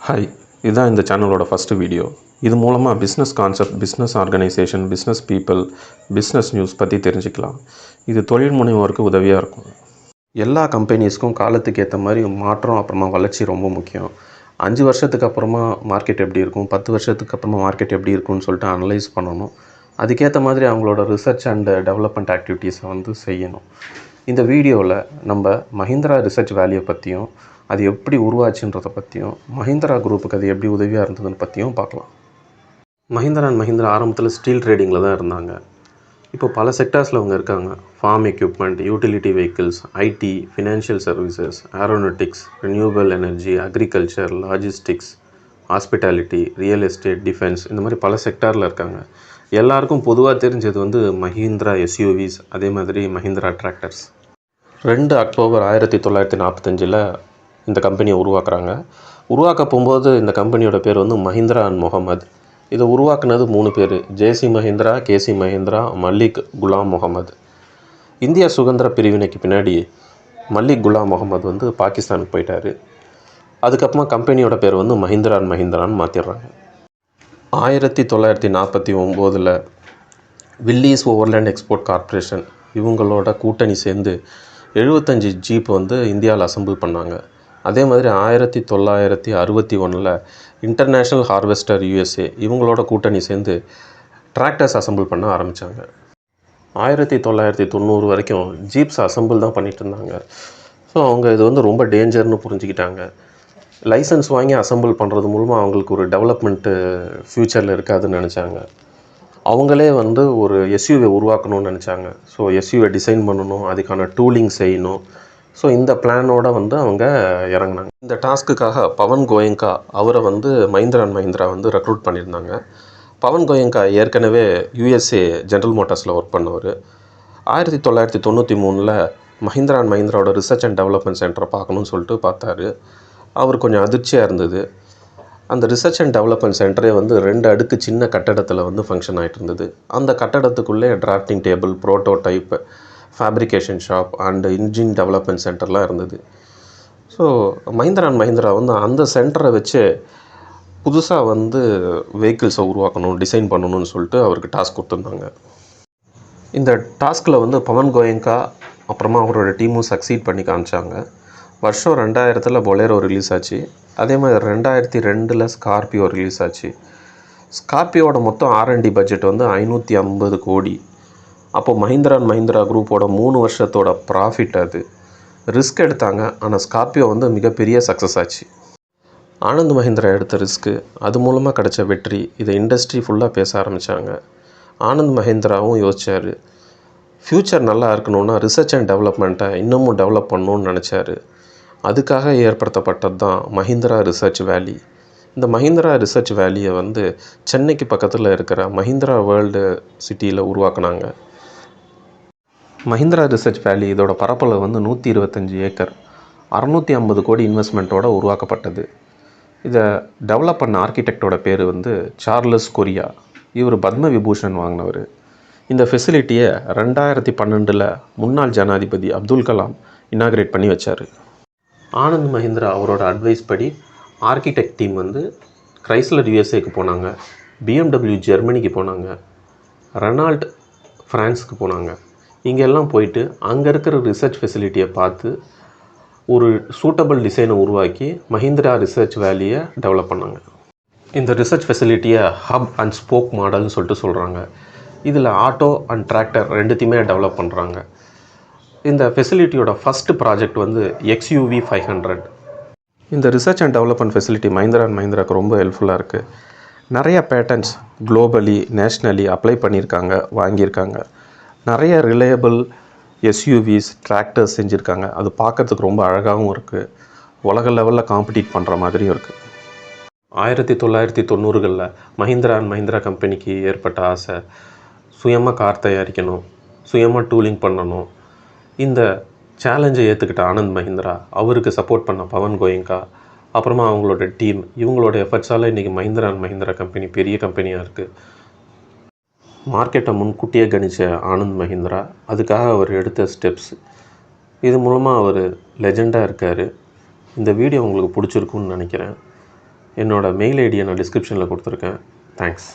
Hi, இதுதான் இந்த சேனலோட ஃபஸ்ட்டு வீடியோ. இது மூலமாக business concept, business organisation, business people, business news பற்றி தெரிஞ்சுக்கலாம். இது தொழில் முனைவோருக்கு உதவியாக இருக்கும். எல்லா கம்பெனிஸ்க்கும் காலத்துக்கு ஏற்ற மாதிரி மாற்றம் அப்புறமா வளர்ச்சி ரொம்ப முக்கியம். 5 வருஷத்துக்கு அப்புறமா மார்க்கெட் எப்படி இருக்கும், 10 வருஷத்துக்கு அப்புறமா மார்க்கெட் எப்படி இருக்கும்னு சொல்லிட்டு அனலைஸ் பண்ணணும். அதுக்கேற்ற மாதிரி அவங்களோட ரிசர்ச் அண்ட் டெவலப்மெண்ட் ஆக்டிவிட்டீஸை செய்யணும். இந்த வீடியோவில் நம்ம மஹிந்திரா ரிசர்ச் வேல்யூ பற்றியும், அது எப்படி உருவாச்சுன்றதை பற்றியும், மஹிந்திரா குரூப்புக்கு அது எப்படி உதவியாக இருந்ததுன்னு பற்றியும் பார்க்கலாம். மஹிந்திரா அண்ட் மஹிந்திரா ஆரம்பத்தில் ஸ்டீல் ட்ரேடிங்கில் தான் இருந்தாங்க. இப்போ பல செக்டார்ஸில் அவங்க இருக்காங்க. Farm equipment, utility vehicles, IT, financial services, aeronautics, renewable energy, agriculture, logistics, hospitality, real estate, defence, இந்த மாதிரி பல செக்டாரில் இருக்காங்க. எல்லாருக்கும் பொதுவாக தெரிஞ்சது மஹிந்திரா எஸ்யூவிஸ், அதே மாதிரி மஹிந்திரா டிராக்டர்ஸ். 2 அக்டோபர் 1945 இந்த கம்பெனியை உருவாக்குறாங்க. உருவாக்க போகும்போது இந்த கம்பெனியோட பேர் மஹிந்திரா அண்ட் முகமது. இதை உருவாக்குனது 3 பேர்: ஜேசி மஹிந்திரா, கேசி மஹிந்திரா, மல்லிக் குலாம் முகமது. இந்தியா சுதந்திர பிரிவினைக்கு பின்னாடி மல்லிக் குலாம் முகமது பாகிஸ்தானுக்கு போயிட்டார். அதுக்கப்புறமா கம்பெனியோட பேர் மஹிந்திரா அண்ட் மஹிந்திரான்னு மாற்றிடுறாங்க. 1949 வில்லிஸ் ஓவர்லேண்ட் எக்ஸ்போர்ட் கார்ப்பரேஷன் இவங்களோட கூட்டணி சேர்ந்து 75 ஜீப் இந்தியாவில் அசம்பிள் பண்ணாங்க. அதே மாதிரி 1961 இன்டர்நேஷ்னல் ஹார்வெஸ்டர் யூஎஸ்ஏ இவங்களோட கூட்டணி சேர்ந்து டிராக்டர்ஸ் அசம்பிள் பண்ண ஆரம்பித்தாங்க. 1990 வரைக்கும் ஜீப்ஸ் அசம்பிள் தான் பண்ணிகிட்டு இருந்தாங்க. ஸோ அவங்க இது ரொம்ப டேஞ்சர்னு புரிஞ்சுக்கிட்டாங்க. லைசன்ஸ் வாங்கி அசம்பிள் பண்ணுறது மூலமாக அவங்களுக்கு ஒரு டெவலப்மெண்ட்டு ஃப்யூச்சரில் இருக்காதுன்னு நினச்சாங்க. அவங்களே ஒரு எஸ்யூவை உருவாக்கணும்னு நினச்சாங்க. ஸோ எஸ்யூவை டிசைன் பண்ணணும், அதுக்கான டூலிங் செய்யணும். ஸோ இந்த பிளானோட அவங்க இறங்கினாங்க. இந்த டாஸ்க்குக்காக பவன் கோயங்கா அவரை மஹிந்திரா அண்ட் மஹிந்திரா ரெக்ரூட் பண்ணியிருந்தாங்க. பவன் கோயங்கா ஏற்கனவே யூஎஸ்ஏ ஜென்ரல் மோட்டார்ஸில் ஒர்க் பண்ணவர். 1993 மஹிந்திரா அண்ட் மஹிந்திராவோட ரிசர்ச் அண்ட் டெவலப்மெண்ட் சென்டரை பார்க்கணுன்னு சொல்லிட்டு பார்த்தாரு. அவர் கொஞ்சம் அதிர்ச்சியாக இருந்தது. அந்த ரிசர்ச் அண்ட் டெவலப்மெண்ட் சென்டரே 2 அடுக்கு சின்ன கட்டடத்தில் ஃபங்க்ஷன் ஆகிட்டு இருந்தது. அந்த கட்டடத்துக்குள்ளே drafting table, prototype, fabrication shop and engine development சென்டர்லாம் இருந்தது. ஸோ மஹிந்திரா அண்ட் மஹிந்திரா அந்த சென்டரை வச்சு புதுசாக வெஹிக்கிள்ஸை உருவாக்கணும், டிசைன் பண்ணணும்னு சொல்லிட்டு அவருக்கு டாஸ்க் கொடுத்துருந்தாங்க. இந்த டாஸ்கில் பவன் கோயங்கா அப்புறமா அவரோட டீமும் சக்சீட் பண்ணி காமிச்சாங்க. வருஷம் 2000 பொலேரோ ரிலீஸ் ஆச்சு. அதே மாதிரி 2002 ஸ்கார்பியோ ரிலீஸ் ஆச்சு. ஸ்கார்பியோட மொத்தம் R&D பட்ஜெட் 550 கோடி. அப்போது மஹிந்திரா அண்ட் மஹிந்திரா குரூப்போட 3 வருஷத்தோட ப்ராஃபிட் அது. ரிஸ்க் எடுத்தாங்க, ஆனால் ஸ்கார்பியோ மிகப்பெரிய சக்ஸஸ் ஆச்சு. ஆனந்த் மஹிந்திரா எடுத்த ரிஸ்க்கு, அது மூலமாக கிடைச்ச வெற்றி, இதை இண்டஸ்ட்ரி ஃபுல்லாக பேச ஆரம்பித்தாங்க. ஆனந்த் மஹிந்திராவும் யோசித்தார், ஃப்யூச்சர் நல்லா இருக்கணும்னா ரிசர்ச் அண்ட் டெவலப்மெண்ட்டை இன்னமும் டெவலப் பண்ணணும்னு நினச்சார். அதுக்காக ஏற்படுத்தப்பட்டது தான் மஹிந்திரா ரிசர்ச் வேலி. இந்த மஹிந்திரா ரிசர்ச் வேலியை சென்னைக்கு பக்கத்தில் இருக்கிற மஹிந்திரா வேர்ல்டு சிட்டியில் உருவாக்குனாங்க. மஹிந்திரா ரிசர்ச் வேலி இதோட பரப்பளவு 125 ஏக்கர், 650 கோடி இன்வெஸ்ட்மெண்ட்டோட உருவாக்கப்பட்டது. இதை டெவலப் பண்ண ஆர்கிடெக்டோட பேர் சார்லஸ் கொரியா. இவர் பத்ம விபூஷன் வாங்கினவர். இந்த ஃபெசிலிட்டியை 2012 முன்னாள் ஜனாதிபதி அப்துல் கலாம் இனாக்ரேட் பண்ணி வச்சார். ஆனந்த் மஹிந்திரா அவரோட அட்வைஸ் படி ஆர்கிடெக்ட் டீம் கிரைஸ்லர் யூஎஸ்ஏக்கு போனாங்க, BMW ஜெர்மனிக்கு போனாங்க, ரெனால்ட் ஃப்ரான்ஸுக்கு போனாங்க. இங்கெல்லாம் போயிட்டு அங்கே இருக்கிற ரிசர்ச் ஃபெசிலிட்டியை பார்த்து ஒரு சூட்டபிள் டிசைனை உருவாக்கி மஹிந்திரா ரிசர்ச் வேலியை டெவலப் பண்ணாங்க. இந்த ரிசர்ச் ஃபெசிலிட்டியை ஹப் அண்ட் ஸ்போக் மாடல்னு சொல்லிட்டு சொல்கிறாங்க. இதில் ஆட்டோ அண்ட் டிராக்டர் ரெண்டுத்தையுமே டெவலப் பண்ணுறாங்க. இந்த ஃபெசிலிட்டியோட ஃபஸ்ட்டு ப்ராஜெக்ட் XUV 500. இந்த research and development facility Mahindra and மஹிந்திராவுக்கு ரொம்ப ஹெல்ப்ஃபுல்லாக இருக்குது. நிறைய பேட்டன்ட்ஸ் குளோபலி, நேஷ்னலி அப்ளை பண்ணியிருக்காங்க, வாங்கியிருக்காங்க. நிறைய ரிலையபிள் எஸ்யூவிஸ், டிராக்டர்ஸ் செஞ்சுருக்காங்க. அது பார்க்கறதுக்கு ரொம்ப அழகாகவும் இருக்குது. உலக லெவலில் காம்படிட் பண்ணுற மாதிரியும் இருக்குது. 1990 மஹிந்திரா அண்ட் மஹிந்திரா கம்பெனிக்கு ஏற்பட்ட ஆசை, சுயமாக கார் தயாரிக்கணும், சுயமாக டூலிங் பண்ணணும். இந்த சேலஞ்சை ஏற்றுக்கிட்ட ஆனந்த் மஹிந்திரா, அவருக்கு சப்போர்ட் பண்ண பவன் கோயங்கா, அப்புறமா அவங்களோட டீம், இவங்களோட எஃபர்ட்ஸால் இன்றைக்கி மஹிந்திரா அண்ட் மஹிந்திரா கம்பெனி பெரிய கம்பெனியாக இருக்குது. மார்க்கெட்டை முன்கூட்டியே கணித்த ஆனந்த் மஹிந்திரா அதுக்காக அவர் எடுத்த ஸ்டெப்ஸ், இது மூலமாக அவர் லெஜெண்டாக இருக்கார். இந்த வீடியோ உங்களுக்கு பிடிச்சிருக்குன்னு நினைக்கிறேன். என்னோடய மெயில் ஐடியை நான் டிஸ்கிரிப்ஷனில் கொடுத்துருக்கேன். தேங்க்ஸ்.